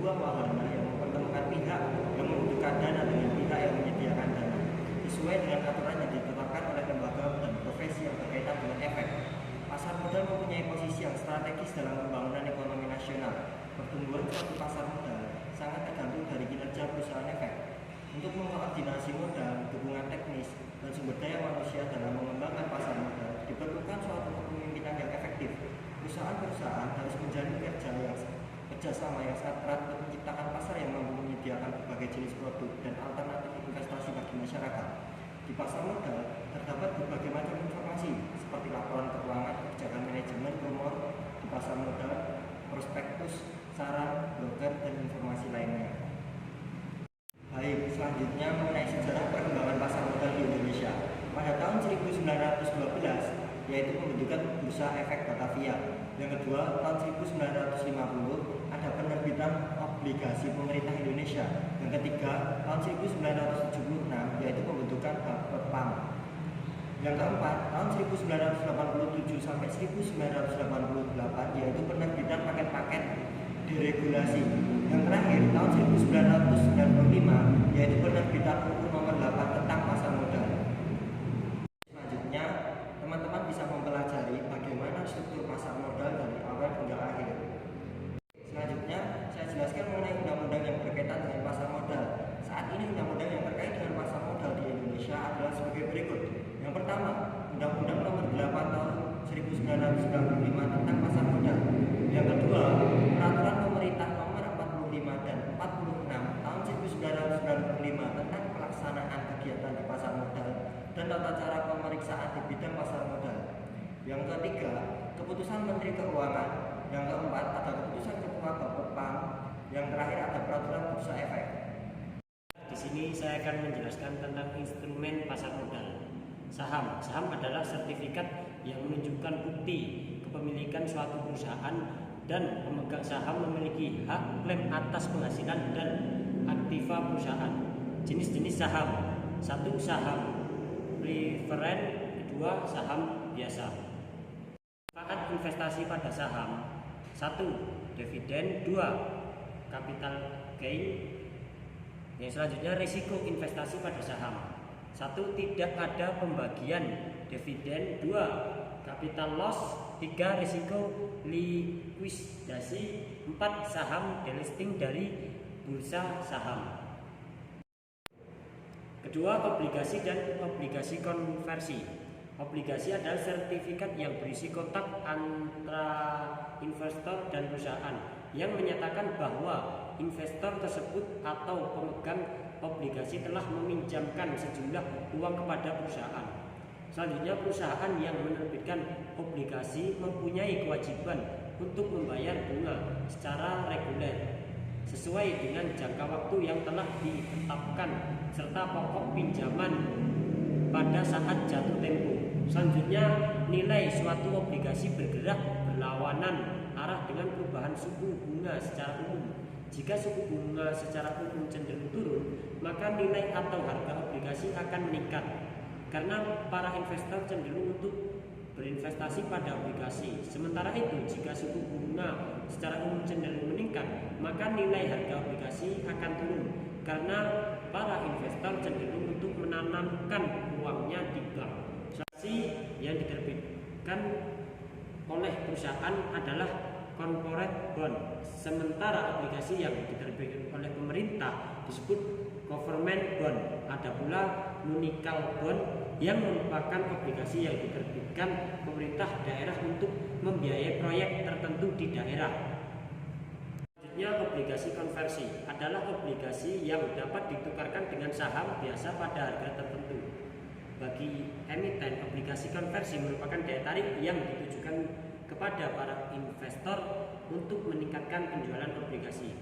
sebuah wahana yang mempertemukan pihak yang membutuhkan dana dengan pihak yang menyediakan dana, sesuai dengan aturan yang ditetapkan oleh lembaga dan profesi yang berkaitan dengan efek. Pasar modal mempunyai posisi yang strategis dalam pembangunan ekonomi nasional. Pertumbuhan suatu pasar modal sangat tergantung dari kinerja perusahaan efek. Untuk mengkoordinasi modal, dukungan teknis, dan sumber daya manusia dalam mengembangkan pasar modal, diperlukan suatu kepemimpinan yang efektif. Perusahaan-perusahaan harus menjalin kerjasama yang sangat erat untuk menciptakan pasar yang mampu menyediakan berbagai jenis produk dan alternatif investasi bagi masyarakat. Di pasar modal terdapat berbagai macam informasi seperti laporan keuangan, kebijakan manajemen, rumor di pasar modal, prospektus, saran, broker, dan informasi lainnya. Baik, selanjutnya mengenai sejarah perkembangan pasar modal di Indonesia. Pada tahun 1912, yaitu pembentukan Bursa Efek Batavia. Yang kedua, tahun 1950 ada penerbitan obligasi pemerintah Indonesia. Yang ketiga, tahun 1976 yaitu pembentukan Bapepam. Yang keempat, tahun 1987 sampai 1988 yaitu penerbitan paket-paket deregulasi. Yang terakhir, tahun 1995 yaitu penerbitan Perpu Nomor 8 tentang pasar modal. Selanjutnya, teman-teman bisa mempelajari bagaimana struktur pasar modal dari awal hingga akhir. Selanjutnya, saya jelaskan mengenai undang-undang yang berkaitan dengan pasar modal. Saat ini undang-undang yang terkait dengan pasar modal di Indonesia adalah sebagai berikut. Yang pertama, Undang-Undang Nomor 8 Tahun 1995 tentang pasar modal. Yang kedua, Peraturan Pemerintah Nomor 45 dan 46 Tahun 1995 tentang pelaksanaan kegiatan di pasar modal dan tata cara pemeriksaan di bidang pasar modal. Yang ketiga, Keputusan Menteri Keuangan. Yang keempat, ada Keputusan Ketua Bapepam. Yang terakhir ada Peraturan Bursa Efek. Di sini saya akan menjelaskan tentang instrumen pasar modal. Saham adalah sertifikat yang menunjukkan bukti kepemilikan suatu perusahaan dan pemegang saham memiliki hak klaim atas penghasilan dan aktiva perusahaan. Jenis-jenis saham: 1. Saham preferen, 2. Saham biasa. Manfaat investasi pada saham: 1. Dividen, 2. Capital gain. Yang selanjutnya, risiko investasi pada saham: 1. Tidak ada pembagian dividen, 2. Capital loss, 3. Risiko likuidasi, 4. Saham delisting dari bursa saham. Kedua, obligasi dan obligasi konversi. Obligasi adalah sertifikat yang berisi kotak antara investor dan perusahaan yang menyatakan bahwa investor tersebut atau pemegang obligasi telah meminjamkan sejumlah uang kepada perusahaan. Selanjutnya, perusahaan yang menerbitkan obligasi mempunyai kewajiban untuk membayar bunga secara reguler sesuai dengan jangka waktu yang telah ditetapkan serta pokok pinjaman pada saat jatuh tempo. Selanjutnya, nilai suatu obligasi bergerak berlawanan arah dengan perubahan suku bunga secara umum. Jika suku bunga secara umum cenderung turun, maka nilai atau harga obligasi akan meningkat karena para investor cenderung untuk berinvestasi pada obligasi. Sementara itu, jika suku bunga secara umum cenderung meningkat, maka nilai harga obligasi akan turun karena para investor cenderung untuk menanamkan uangnya di bank. Obligasi yang diterbitkan oleh perusahaan adalah corporate bond, sementara obligasi yang diterbitkan oleh pemerintah disebut government bond. Ada pula municipal bond yang merupakan obligasi yang diterbitkan pemerintah daerah untuk membiayai proyek tertentu di daerah. Selanjutnya, obligasi konversi adalah obligasi yang dapat ditukarkan dengan saham biasa pada harga tertentu. Bagi emiten, obligasi konversi merupakan daya tarik yang ditujukan kepada para investor untuk meningkatkan penjualan obligasi.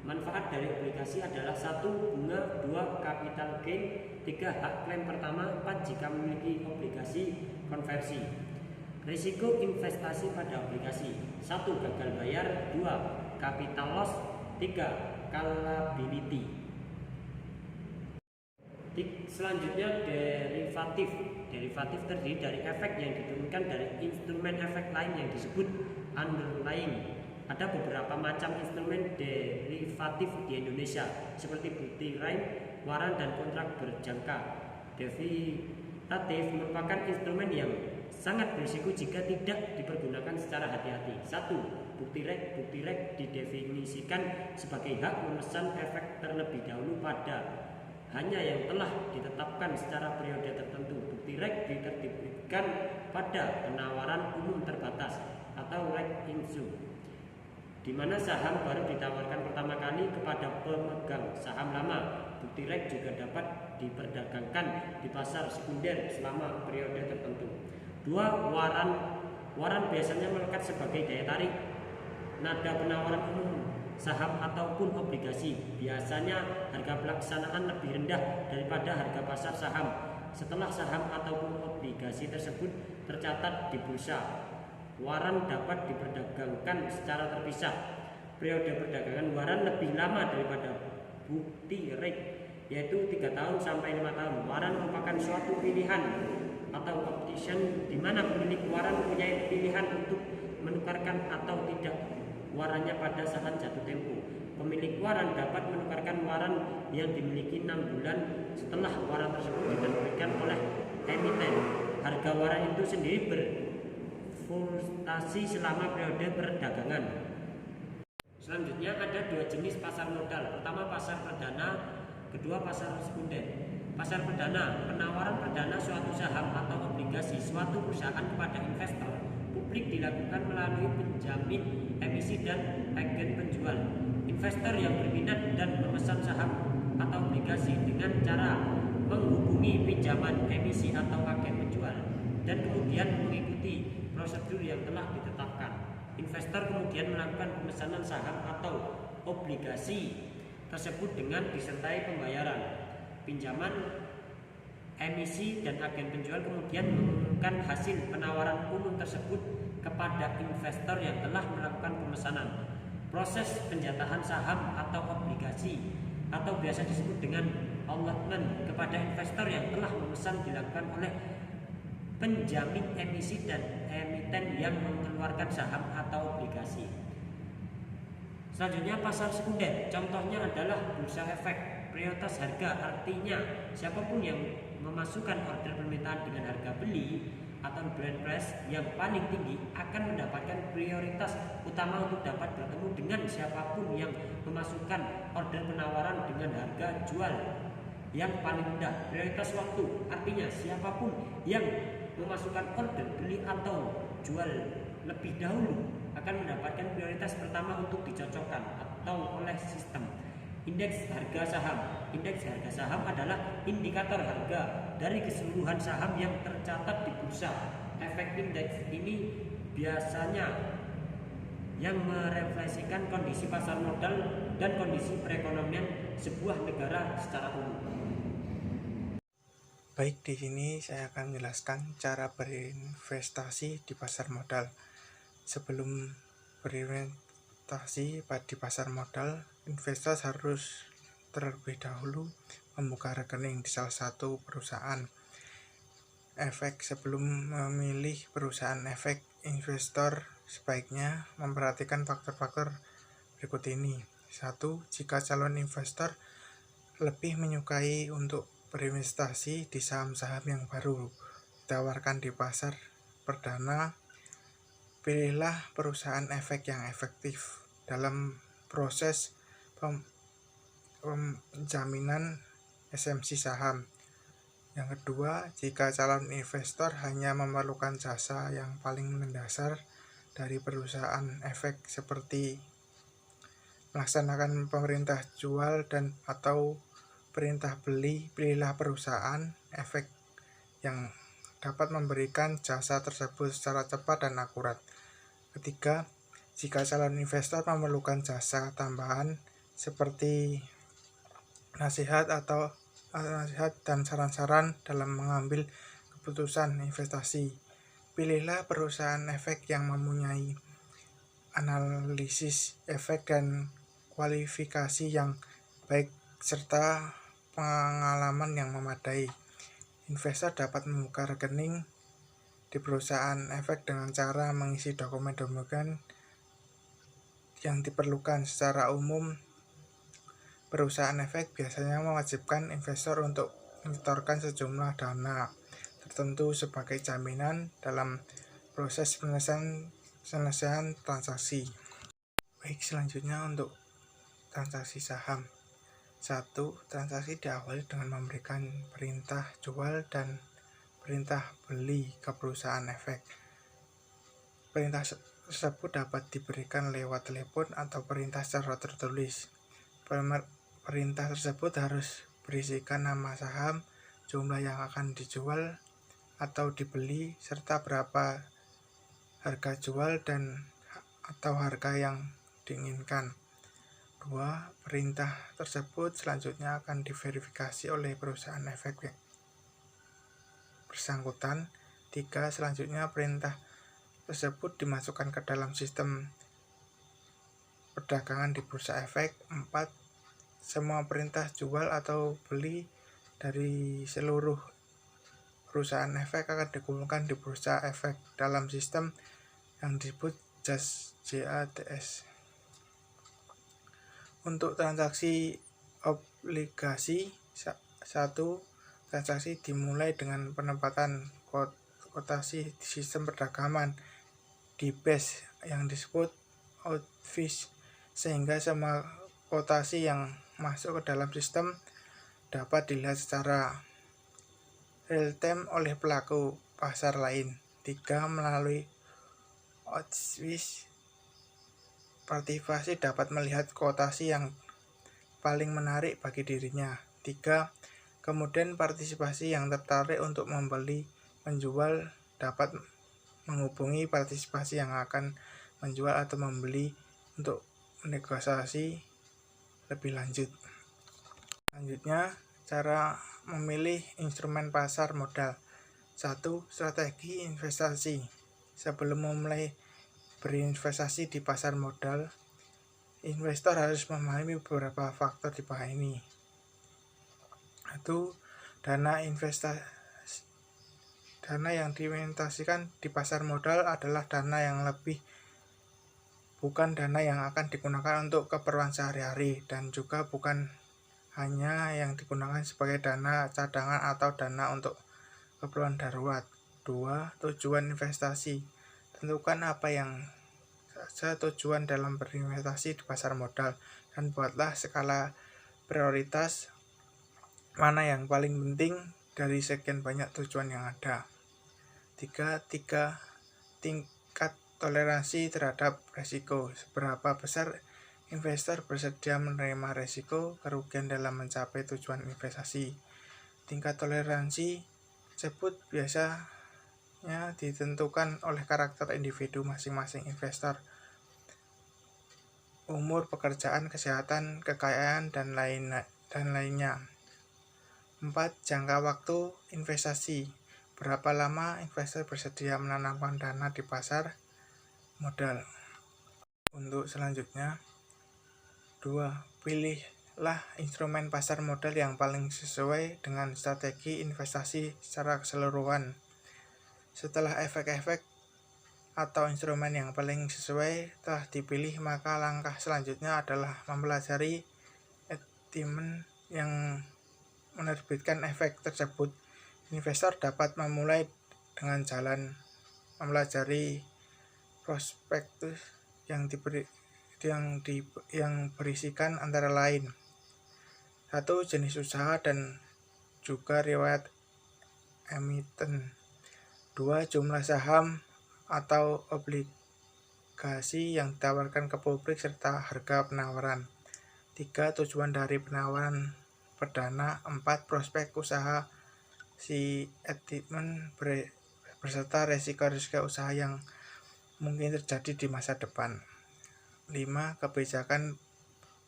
Manfaat dari obligasi adalah 1. Bunga, 2. Capital gain, 3. Hak klaim pertama, 4. Jika memiliki obligasi konversi. Risiko investasi pada obligasi: 1. Gagal bayar, 2. Capital loss, 3. Callability. Selanjutnya, derivatif. Derivatif terdiri dari efek yang diturunkan dari instrumen efek lain yang disebut underlying. Ada beberapa macam instrumen derivatif di Indonesia seperti bukti rate, waran, dan kontrak berjangka. Derivatif merupakan instrumen yang sangat berisiko jika tidak dipergunakan secara hati-hati. 1. Bukti rate. Bukti rate didefinisikan sebagai hak memesan efek terlebih dahulu pada hanya yang telah ditetapkan secara periode tertentu. Bukti rate diterbitkan pada penawaran umum terbatas atau rate issue, di mana saham baru ditawarkan pertama kali kepada pemegang saham lama. Bukti rate juga dapat diperdagangkan di pasar sekunder selama periode tertentu. 2. Waran. Waran biasanya melekat sebagai daya tarik nada penawaran umum saham ataupun obligasi. Biasanya harga pelaksanaan lebih rendah daripada harga pasar saham setelah saham ataupun obligasi tersebut tercatat di bursa. Waran dapat diperdagangkan secara terpisah. Periode perdagangan waran lebih lama daripada bukti rate, yaitu 3 tahun sampai 5 tahun. Waran merupakan suatu pilihan atau option di mana pemilik waran mempunyai pilihan untuk menukarkan atau tidak warannya pada saat jatuh tempo. Pemilik waran dapat menukarkan waran yang dimiliki 6 bulan setelah waran tersebut diterbitkan oleh emiten. Harga waran itu sendiri berfluktuasi selama periode perdagangan. Selanjutnya ada 2 jenis pasar modal. Pertama, pasar perdana, kedua pasar sekunder. Pasar perdana, penawaran perdana suatu saham atau obligasi suatu perusahaan kepada investor publik dilakukan melalui penjamin emisi dan agen penjual. Investor yang berminat dan memesan saham atau obligasi dengan cara menghubungi pinjaman emisi atau agen penjual dan kemudian mengikuti prosedur yang telah ditetapkan. Investor kemudian melakukan pemesanan saham atau obligasi tersebut dengan disertai pembayaran pinjaman emisi, dan agen penjual kemudian mengumumkan hasil penawaran umum tersebut kepada investor yang telah melakukan pemesanan. Proses penjatahan saham atau obligasi atau biasa disebut dengan allotment kepada investor yang telah memesan dilakukan oleh penjamin emisi dan emiten yang mengeluarkan saham atau obligasi. Selanjutnya pasar sekunder, contohnya adalah bursa efek. Prioritas harga artinya siapapun yang memasukkan order permintaan dengan harga beli atau brand price yang paling tinggi akan mendapatkan prioritas utama untuk dapat bertemu dengan siapapun yang memasukkan order penawaran dengan harga jual yang paling rendah. Prioritas waktu artinya siapapun yang memasukkan order beli atau jual lebih dahulu akan mendapatkan prioritas pertama untuk dicocokkan atau oleh sistem. Indeks harga saham. Indeks harga saham adalah indikator harga dari keseluruhan saham yang tercatat di bursa. Efek indeks ini biasanya yang merefleksikan kondisi pasar modal dan kondisi perekonomian sebuah negara secara umum. Baik, di sini saya akan menjelaskan cara berinvestasi di pasar modal. Sebelum berinvestasi di pasar modal, investor harus terlebih dahulu membuka rekening di salah satu perusahaan efek. Sebelum memilih perusahaan efek, investor sebaiknya memperhatikan faktor-faktor berikut ini. 1. Jika calon investor lebih menyukai untuk berinvestasi di saham-saham yang baru ditawarkan di pasar perdana, pilihlah perusahaan efek yang efektif dalam proses penjaminan esensi saham. Yang kedua, jika calon investor hanya memerlukan jasa yang paling mendasar dari perusahaan efek seperti melaksanakan perintah jual dan atau perintah beli, pilihlah perusahaan efek yang dapat memberikan jasa tersebut secara cepat dan akurat. Ketiga, jika calon investor memerlukan jasa tambahan seperti nasihat dan saran-saran dalam mengambil keputusan investasi, pilihlah perusahaan efek yang mempunyai analisis efek dan kualifikasi yang baik serta pengalaman yang memadai. Investor dapat membuka rekening di perusahaan efek dengan cara mengisi dokumen-dokumen yang diperlukan. Secara umum, perusahaan efek biasanya mewajibkan investor untuk menyetorkan sejumlah dana tertentu sebagai jaminan dalam proses penyelesaian transaksi. Baik, selanjutnya untuk transaksi saham. 1. Transaksi diawali dengan memberikan perintah jual dan perintah beli ke perusahaan efek. Perintah tersebut dapat diberikan lewat telepon atau perintah secara tertulis. Perintah tersebut harus berisikan nama saham, jumlah yang akan dijual atau dibeli, serta berapa harga jual dan atau harga yang diinginkan. 2. Perintah tersebut selanjutnya akan diverifikasi oleh perusahaan efek bersangkutan. 3. Selanjutnya perintah tersebut dimasukkan ke dalam sistem perdagangan di bursa efek. 4. Semua perintah jual atau beli dari seluruh perusahaan efek akan dikumpulkan di bursa efek dalam sistem yang disebut JATS. Untuk transaksi obligasi, 1. Transaksi dimulai dengan penempatan kotasi di sistem perdagangan di base yang disebut outfish, sehingga semua kotasi yang masuk ke dalam sistem dapat dilihat secara real time oleh pelaku pasar lain. 3. Melalui outfish, partisipasi dapat melihat kotasi yang paling menarik bagi dirinya. 3. Kemudian partisipasi yang tertarik untuk membeli menjual dapat menghubungi partisipasi yang akan menjual atau membeli untuk negosiasi lebih lanjut. Selanjutnya, cara memilih instrumen pasar modal. 1. Strategi investasi. Sebelum memulai berinvestasi di pasar modal, investor harus memahami beberapa faktor di bawah ini. 1. Dana yang diinvestasikan di pasar modal adalah dana yang lebih, bukan dana yang akan digunakan untuk keperluan sehari-hari, dan juga bukan hanya yang digunakan sebagai dana cadangan atau dana untuk keperluan darurat. 2. Tujuan investasi. Tentukan apa yang saja tujuan dalam berinvestasi di pasar modal, dan buatlah skala prioritas mana yang paling penting dari sekian banyak tujuan yang ada. 3. Tingkat toleransi terhadap risiko. Seberapa besar investor bersedia menerima risiko kerugian dalam mencapai tujuan investasi. Tingkat toleransi tersebut biasanya ditentukan oleh karakter individu masing-masing investor, umur, pekerjaan, kesehatan, kekayaan, dan lainnya. 4. Jangka waktu investasi. Berapa lama investor bersedia menanamkan dana di pasar modal. Untuk selanjutnya, 2. Pilihlah instrumen pasar modal yang paling sesuai dengan strategi investasi secara keseluruhan. Setelah efek-efek atau instrumen yang paling sesuai telah dipilih, maka langkah selanjutnya adalah mempelajari instrumen yang menerbitkan efek tersebut. Investor dapat memulai dengan jalan mempelajari prospektus yang berisikan antara lain: 1. Jenis usaha dan juga riwayat emiten. 2. Jumlah saham atau obligasi yang ditawarkan ke publik serta harga penawaran. 3. Tujuan dari penawaran perdana. 4. Prospek usaha si emiten beserta resiko-resiko usaha yang mungkin terjadi di masa depan. 5. Kebijakan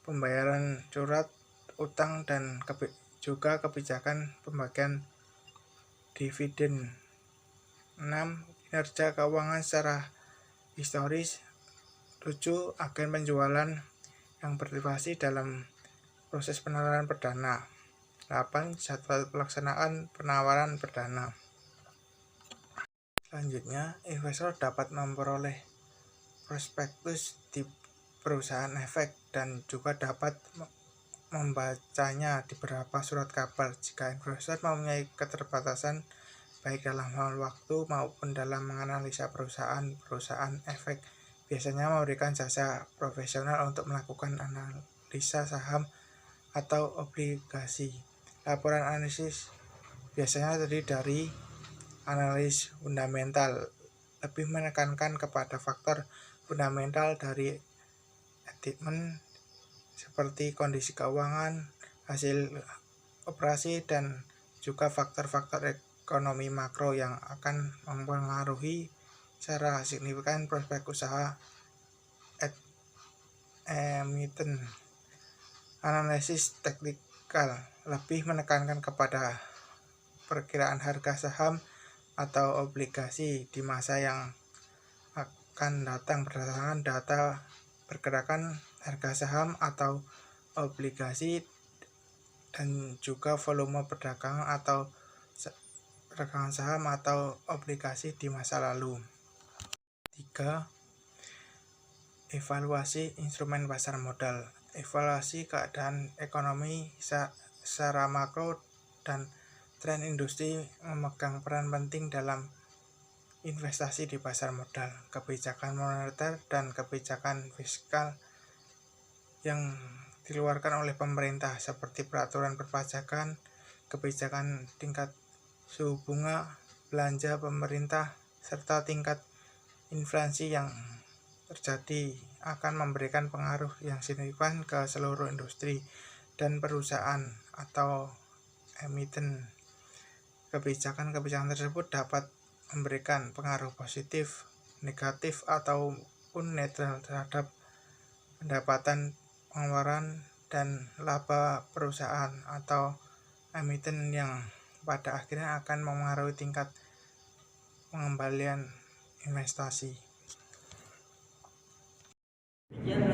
pembayaran surat utang dan juga kebijakan pembagian dividen. 6. Kinerja keuangan secara historis. 7. Agen penjualan yang berpartisipasi dalam proses penawaran perdana. 8. Jadwal pelaksanaan penawaran perdana. Selanjutnya, investor dapat memperoleh prospektus perusahaan efek dan juga dapat membacanya di beberapa surat kabar. Jika investor mempunyai keterbatasan baik dalam hal waktu maupun dalam menganalisa perusahaan efek, biasanya memberikan jasa profesional untuk melakukan analisa saham atau obligasi. Laporan analisis biasanya terdiri dari analis fundamental, lebih menekankan kepada faktor fundamental dari statement seperti kondisi keuangan, hasil operasi, dan juga faktor-faktor ekonomi makro yang akan mempengaruhi secara signifikan prospek usaha emiten. Analisis teknikal lebih menekankan kepada perkiraan harga saham atau obligasi di masa yang akan datang berdasarkan data pergerakan harga saham atau obligasi dan juga volume perdagangan atau perdagangan saham atau obligasi di masa lalu. 3. Evaluasi instrumen pasar modal. Evaluasi keadaan ekonomi secara makro dan tren industri memegang peran penting dalam investasi di pasar modal. Kebijakan moneter dan kebijakan fiskal yang dikeluarkan oleh pemerintah seperti peraturan perpajakan, kebijakan tingkat suhu bunga, belanja pemerintah, serta tingkat inflasi yang terjadi akan memberikan pengaruh yang signifikan ke seluruh industri dan perusahaan atau emiten. Kebijakan-kebijakan tersebut dapat memberikan pengaruh positif, negatif, ataupun netral terhadap pendapatan, pengeluaran, dan laba perusahaan atau emiten yang pada akhirnya akan mempengaruhi tingkat pengembalian investasi. Demikian